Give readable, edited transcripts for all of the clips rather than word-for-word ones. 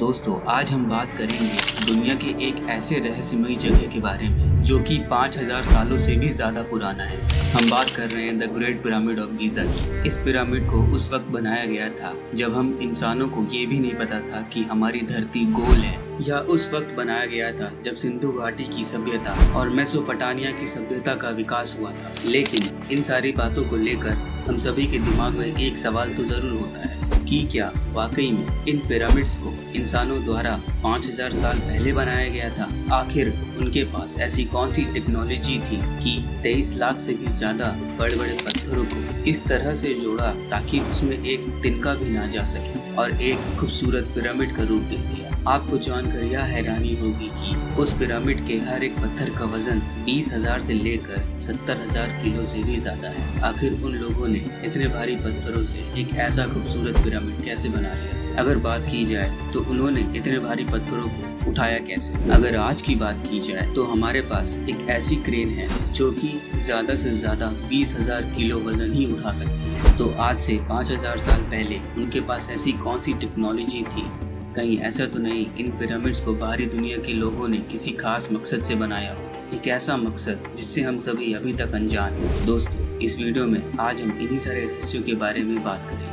दोस्तों, आज हम बात करेंगे दुनिया के एक ऐसे रहस्यमयी जगह के बारे में जो कि 5000 सालों से भी ज्यादा पुराना है। हम बात कर रहे हैं the great pyramid of Giza की। इस पिरामिड को उस वक्त बनाया गया था जब हम इंसानों को ये भी नहीं पता था कि हमारी धरती गोल है, या उस वक्त बनाया गया था जब सिंधु घाटी की सभ्यता और मेसोपोटामिया की सभ्यता का विकास हुआ था। लेकिन इन सारी बातों को लेकर हम सभी के दिमाग में एक सवाल तो जरूर होता है कि क्या वाकई में इन पिरामिड्स को इंसानों द्वारा 5000 साल पहले बनाया गया था? आखिर उनके पास ऐसी कौन सी टेक्नोलॉजी थी कि 23 लाख से भी ज्यादा बड़े बड़े पत्थरों को इस तरह से जोड़ा ताकि उसमें एक तिनका भी ना जा सके और एक खूबसूरत पिरामिड का रूप दे दिया। आपको जानकर यह हैरानी होगी कि उस पिरामिड के हर एक पत्थर का वजन 20,000 से लेकर 70,000 किलो से भी ज्यादा है। आखिर उन लोगों ने इतने भारी पत्थरों से एक ऐसा खूबसूरत पिरामिड कैसे बना लिया? अगर बात की जाए तो उन्होंने इतने भारी पत्थरों को उठाया कैसे? अगर आज की बात की जाए तो हमारे पास एक ऐसी क्रेन है जो कि ज्यादा से ज्यादा 20,000 किलो वजन ही उठा सकती है। तो आज से 5000 साल पहले उनके पास ऐसी कौन सी टेक्नोलॉजी थी? कहीं ऐसा तो नहीं इन पिरामिड्स को बाहरी दुनिया के लोगों ने किसी खास मकसद से बनाया हो, एक ऐसा मकसद जिससे हम सभी अभी तक अनजान हैं। दोस्तों, इस वीडियो में आज हम इन्हीं सारे रहस्यों के बारे में बात करेंगे।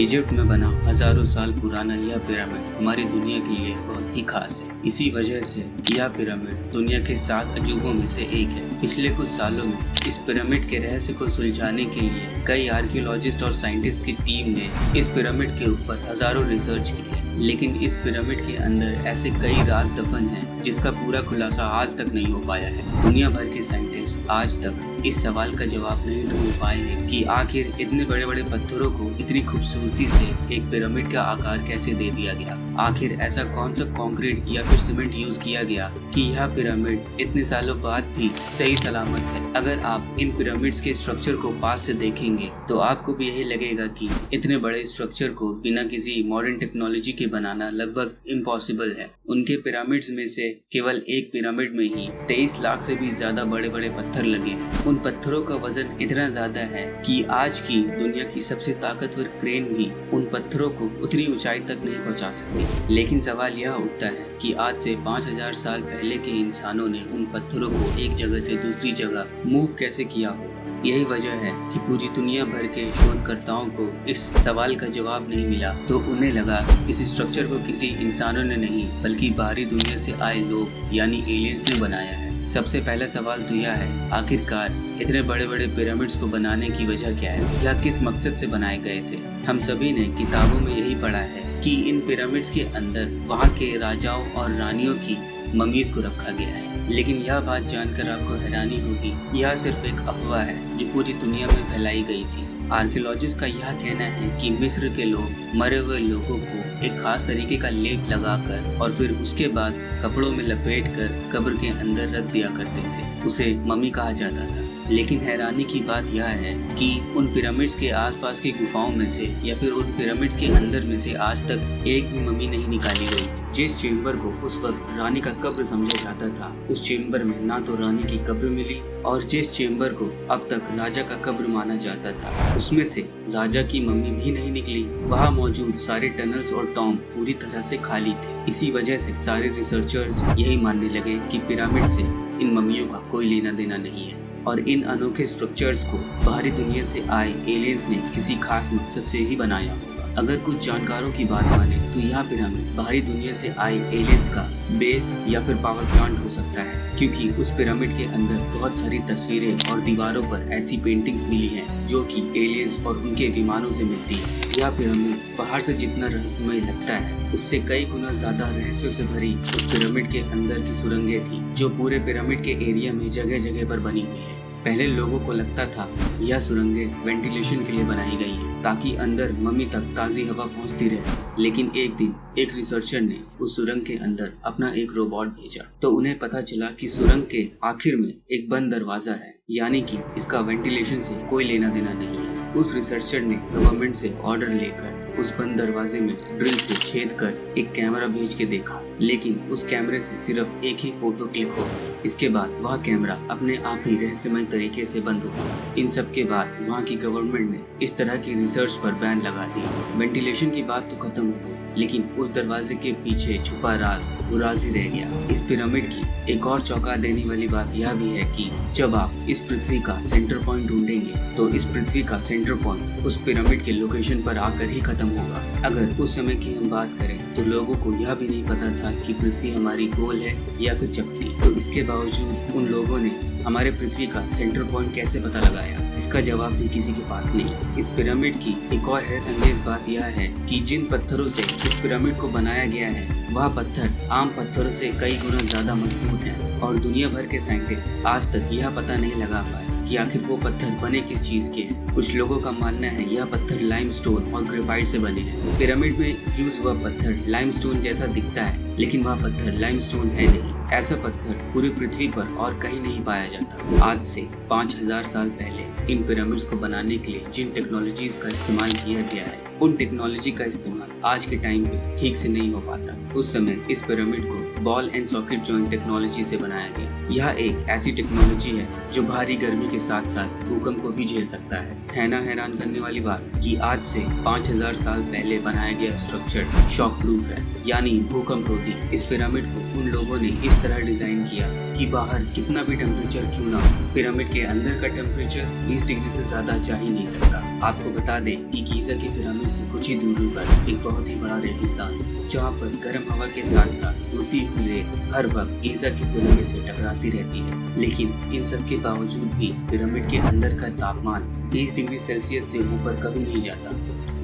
इजिप्ट में बना हजारों साल पुराना यह पिरामिड हमारी दुनिया के लिए बहुत ही खास है। इसी वजह से यह पिरामिड दुनिया के 7 अजूबों में से एक है। पिछले कुछ सालों में इस पिरामिड के रहस्य को सुलझाने के लिए कई आर्कियोलॉजिस्ट और साइंटिस्ट की टीम ने इस पिरामिड के ऊपर हजारों रिसर्च की है। लेकिन इस पिरामिड के अंदर ऐसे कई राज दफन हैं जिसका पूरा खुलासा आज तक नहीं हो पाया है। दुनिया भर के साइंटिस्ट आज तक इस सवाल का जवाब नहीं ढूंढ पाए हैं कि आखिर इतने बड़े बड़े पत्थरों को इतनी खूबसूरती से एक पिरामिड का आकार कैसे दे दिया गया। आखिर ऐसा कौन सा कंक्रीट या फिर सीमेंट यूज किया गया कि यह पिरामिड इतने सालों बाद भी सही सलामत है। अगर आप इन पिरामिड्स के स्ट्रक्चर को पास से देखेंगे तो आपको भी यही लगेगा कि इतने बड़े स्ट्रक्चर को बिना किसी मॉडर्न टेक्नोलॉजी के बनाना लगभग इम्पॉसिबल है। उनके पिरामिड्स में से केवल एक पिरामिड में ही 23 लाख से भी ज्यादा बड़े बड़े पत्थर लगे हैं। उन पत्थरों का वजन इतना ज्यादा है कि आज की दुनिया की सबसे ताकतवर क्रेन भी उन पत्थरों को उतनी ऊंचाई तक नहीं पहुंचा सकती। लेकिन सवाल यह उठता है कि आज से 5000 साल पहले के इंसानों ने उन पत्थरों को एक जगह से दूसरी जगह मूव कैसे किया होगा? यही वजह है कि पूरी दुनिया भर के शोधकर्ताओं को इस सवाल का जवाब नहीं मिला, तो उन्हें लगा इस स्ट्रक्चर को किसी इंसानों ने नहीं बल्कि बाहरी दुनिया से आए लोग यानी एलियंस ने बनाया है। सबसे पहला सवाल तो यह है, आखिरकार इतने बड़े बड़े पिरामिड्स को बनाने की वजह क्या है? या किस मकसद से बनाए गए थे? हम सभी ने किताबों में यही पढ़ा है कि इन पिरामिड्स के अंदर वहाँ के राजाओं और रानियों की मम्मीज को रखा गया है। लेकिन यह बात जानकर आपको हैरानी होगी, यह सिर्फ एक अफवाह है जो पूरी दुनिया में फैलाई गई थी। आर्कियोलॉजिस्ट का यह कहना है कि मिस्र के लोग मरे हुए लोगों को एक खास तरीके का लेप लगाकर और फिर उसके बाद कपड़ों में लपेटकर कब्र के अंदर रख दिया करते थे। उसे मम्मी कहा जाता था। लेकिन हैरानी की बात यह है कि उन पिरामिड्स के आसपास की गुफाओं में से या फिर उन पिरामिड्स के अंदर में से आज तक एक भी मम्मी नहीं निकाली गई। जिस चेम्बर को उस वक्त रानी का कब्र समझा जाता था, उस चेम्बर में ना तो रानी की कब्र मिली, और जिस चेम्बर को अब तक राजा का कब्र माना जाता था, उसमें से राजा की मम्मी भी नहीं निकली। वहाँ मौजूद सारे टनल्स और टॉम्ब पूरी तरह से खाली थे। इसी वजह से सारे रिसर्चर्स यही मानने लगे कि पिरामिड से इन मम्मियों का कोई लेना देना नहीं है और इन अनोखे स्ट्रक्चर्स को बाहरी दुनिया से आए एलियंस ने किसी खास मकसद से ही बनाया होगा। अगर कुछ जानकारों की बात माने तो यह पिरामिड बाहरी दुनिया से आए एलियंस का बेस या फिर पावर प्लांट हो सकता है, क्योंकि उस पिरामिड के अंदर बहुत सारी तस्वीरें और दीवारों पर ऐसी पेंटिंग्स मिली हैं जो कि एलियंस और उनके विमानों से मिलती है। यह पिरामिड बाहर से जितना रहस्यमय लगता है, उससे कई गुना ज्यादा रहस्यों से भरी उस पिरामिड के अंदर की सुरंगें थी जो पूरे पिरामिड के एरिया में जगह जगह पर बनी हुई है। पहले लोगों को लगता था यह सुरंगें वेंटिलेशन के लिए बनाई गई हैं ताकि अंदर मम्मी तक ताज़ी हवा पहुंचती रहे। लेकिन एक दिन एक रिसर्चर ने उस सुरंग के अंदर अपना एक रोबोट भेजा तो उन्हें पता चला कि सुरंग के आखिर में एक बंद दरवाजा है, यानी कि इसका वेंटिलेशन से कोई लेना देना नहीं है। उस रिसर्चर ने गवर्नमेंट से ऑर्डर लेकर उस बंद दरवाजे में ड्रिल से छेद कर एक कैमरा भेज के देखा, लेकिन उस कैमरे से सिर्फ एक ही फोटो क्लिक हो गई। इसके बाद वह कैमरा अपने आप ही रहस्यमय तरीके से बंद हो गया। इन सब के बाद वहाँ की गवर्नमेंट ने इस तरह की रिसर्च पर बैन लगा दिया। वेंटिलेशन की बात तो खत्म हो गई, लेकिन उस दरवाजे के पीछे छुपा राज वो राज ही रह गया। इस पिरामिड की एक और चौंका देने वाली बात यह भी है कि जब आप इस पृथ्वी का सेंटर पॉइंट ढूंढेंगे तो इस पृथ्वी का सेंटर पॉइंट उस पिरामिड के लोकेशन पर आकर ही खत्म होगा। अगर उस समय की हम बात करें तो लोगों को यह भी नहीं पता था कि पृथ्वी हमारी गोल है या फिर चपटी, तो इसके बावजूद उन लोगों ने हमारे पृथ्वी का सेंटर पॉइंट कैसे पता लगाया, इसका जवाब भी किसी के पास नहीं। इस पिरामिड की एक और हैरत अंगेज बात यह है कि जिन पत्थरों से इस पिरामिड को बनाया गया है वह पत्थर आम पत्थरों से कई गुना ज्यादा मजबूत है और दुनिया भर के साइंटिस्ट आज तक यह पता नहीं लगा पाए कि आखिर वो पत्थर बने किस चीज के हैं। कुछ लोगों का मानना है यह पत्थर लाइमस्टोन और ग्रेफाइट से बने हैं। पिरामिड में यूज हुआ पत्थर लाइमस्टोन जैसा दिखता है, लेकिन वह पत्थर लाइमस्टोन है नहीं। ऐसा पत्थर पूरी पृथ्वी पर और कहीं नहीं पाया जाता। आज से 5000 साल पहले इन पिरामिड्स को बनाने के लिए जिन टेक्नोलॉजीज का इस्तेमाल किया गया है, उन टेक्नोलॉजी का इस्तेमाल आज के टाइम पे ठीक से नहीं हो पाता। उस समय इस पिरामिड को ball and socket joint technology से बनाया गया। यह एक ऐसी टेक्नोलॉजी है जो भारी गर्मी के साथ साथ भूकंप को भी झेल सकता है ना हैरान करने वाली बात कि आज से 5000 साल पहले बनाया गया स्ट्रक्चर शॉक प्रूफ है, यानी भूकंप रोधी। इस पिरामिड को उन लोगों ने इस तरह डिजाइन किया कि बाहर कितना भी टेम्परेचर क्यों ना हो, पिरामिड के अंदर का टेम्परेचर 20 डिग्री से ज्यादा जा ही नहीं सकता। आपको बता दें कि गीजा की पिरामिड से कुछ ही दूरी पर एक बहुत ही बड़ा रेगिस्तान है, जहाँ पर गर्म हवा के साथ साथ उड़ती हुई रेत हर वक्त गीजा की पिरामिड से टकराती रहती है। लेकिन इन सब के बावजूद भी पिरामिड के अंदर का तापमान 20 डिग्री सेल्सियस से ऊपर कभी नहीं जाता।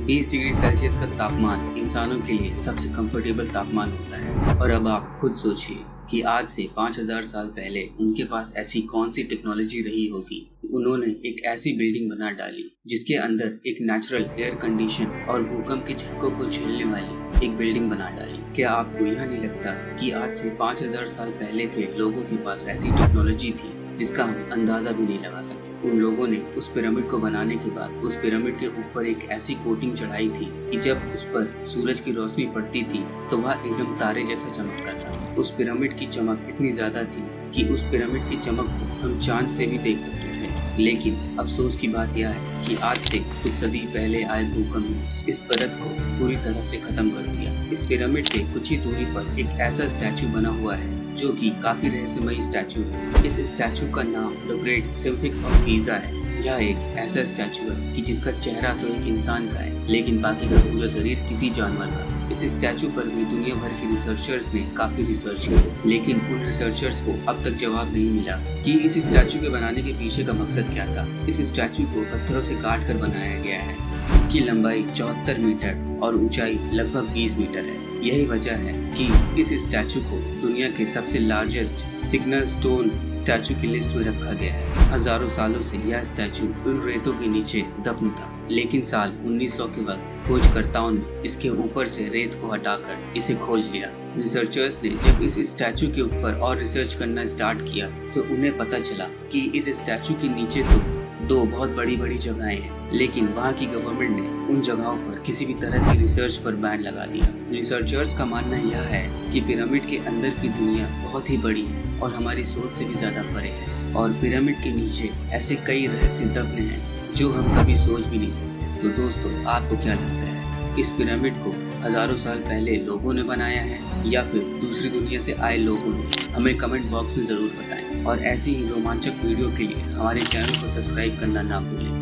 20 डिग्री सेल्सियस का तापमान इंसानों के लिए सबसे कंफर्टेबल तापमान होता है। और अब आप खुद सोचिए कि आज से 5000 साल पहले उनके पास ऐसी कौन सी टेक्नोलॉजी रही होगी। उन्होंने एक ऐसी बिल्डिंग बना डाली जिसके अंदर एक नेचुरल एयर कंडीशन और भूकंप के झटकों को झेलने वाली एक बिल्डिंग बना डाली। क्या आपको यह नहीं लगता कि आज से 5000 साल पहले के लोगों के पास ऐसी टेक्नोलॉजी थी जिसका हम अंदाजा भी नहीं लगा सकते। उन लोगों ने उस पिरामिड को बनाने के बाद उस पिरामिड के ऊपर एक ऐसी कोटिंग चढ़ाई थी कि जब उस पर सूरज की रोशनी पड़ती थी तो वह एकदम तारे जैसा चमकता था। उस पिरामिड की चमक इतनी ज्यादा थी कि उस पिरामिड की चमक को हम चांद से भी देख सकते थे। लेकिन अफसोस की बात यह है कि आज से कुछ सदी पहले आए भूकंप ने इस परत को पूरी तरह से खत्म कर दिया। इस पिरामिड के कुछ ही दूरी पर एक ऐसा स्टैचू बना हुआ है जो कि काफी रहस्यमयी स्टैचू है। इस स्टैचू का नाम the great sphinx of Giza है। यह एक ऐसा स्टैचू है कि जिसका चेहरा तो एक इंसान का है, लेकिन बाकी का पूरा शरीर किसी जानवर का। इस स्टैचू पर भी दुनिया भर के रिसर्चर्स ने काफी रिसर्च की, लेकिन उन रिसर्चर्स को अब तक जवाब नहीं मिला कि इस स्टैचू के बनाने के पीछे का मकसद क्या था। इस स्टैचू को पत्थरों से काट कर बनाया गया है। इसकी लंबाई 74 मीटर और ऊंचाई लगभग 20 मीटर है। यही वजह है कि इस स्टैचू को दुनिया के सबसे लार्जेस्ट सिग्नल स्टोन स्टैचू की लिस्ट में रखा गया है। हजारों सालों से यह स्टैचू उन रेतों के नीचे दफन था, लेकिन साल 1900 के वक्त खोजकर्ताओं ने इसके ऊपर से रेत को हटाकर इसे खोज लिया। रिसर्चर्स ने जब इस स्टैचू के ऊपर और रिसर्च करना स्टार्ट किया तो उन्हें पता चला कि इस स्टैचू के नीचे तो 2 बहुत बड़ी बड़ी जगहें हैं, लेकिन वहाँ की गवर्नमेंट ने उन जगहों पर किसी भी तरह की रिसर्च पर बैन लगा दिया। रिसर्चर्स का मानना यह है कि पिरामिड के अंदर की दुनिया बहुत ही बड़ी है और हमारी सोच से भी ज्यादा परे है, और पिरामिड के नीचे ऐसे कई रहस्य दफन हैं जो हम कभी सोच भी नहीं सकते। तो दोस्तों, आपको क्या लगता है, इस पिरामिड को हजारों साल पहले लोगों ने बनाया है या फिर दूसरी दुनिया से आए लोगों ने? हमें कमेंट बॉक्स में जरूर बताएं, और ऐसी ही रोमांचक वीडियो के लिए हमारे चैनल को सब्सक्राइब करना ना भूलें।